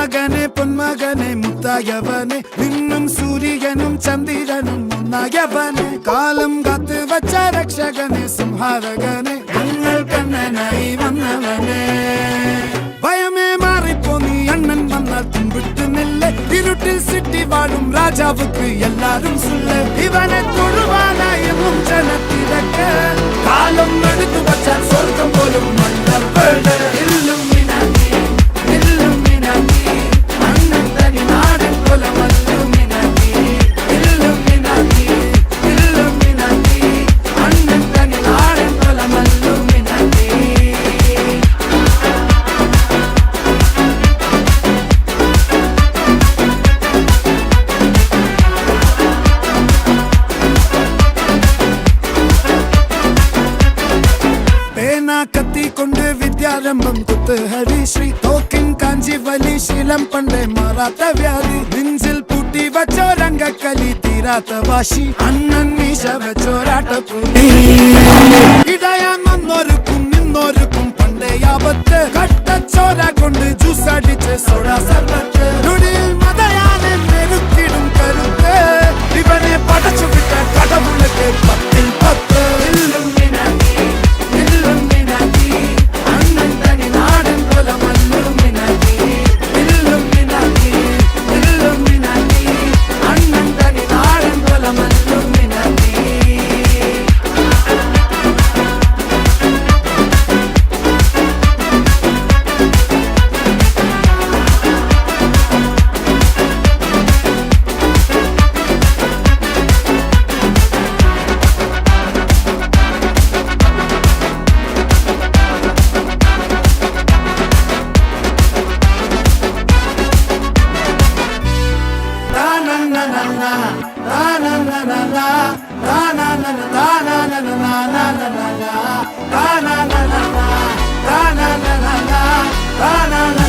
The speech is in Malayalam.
മകനെ പൊന്മകനെ മുത്തായവനെ നിന്നും സൂര്യനും ചന്ദ്രനും ഒന്നായവനെ കാലം കാത്ത് വച്ച രക്ഷകനെ സംഹാരകനെ ഞങ്ങൾ കണ്ണനായി വന്നവനെ ഭയമേ മാറിപ്പോ നീ അണ്ണൻ വന്നാൽ തുമ്പിട്ട് നെല്ല് ഇരുട്ടിൽ സിറ്റി വാഴും രാജാവുക്ക് എല്ലാരും സുല്ല് ഇവനെ തൊഴുവാനായി ജനത്തിരക്ക് കാലം എടുത്തു വച്ചാൽ സ്വർഗം പോലും മണ്ണ കത്തിക്കൊണ്ട് വിദ്യാരംഭം കുത്ത് ഹരിശ്രീ തോക്കിൻ കാഞ്ചി വലി ശീലം പണ്ടേ മാറാത്ത വ്യാധി നെഞ്ചിൽ പൂട്ടി വച്ചോരംഗക്കലി തീരാത്ത വാശി അണ്ണൻ മീശ വെച്ചോരാട്ടപ്പൂടി ഇടയാൻ വന്നോർക്കും നിന്നോർക്കും പണ്ടേ ആപത്ത് കട്ടച്ചോര കൊണ്ട് ജ്യൂസ് അടിച്ച് സോഡാ സർബത്ത് നൊടിയിൽ മതയാനെ മെരുക്കിടും കരുത്ത് ഇവനെ പടച്ചു വിട്ട കടവുള്ളക്ക് 10-10 na na na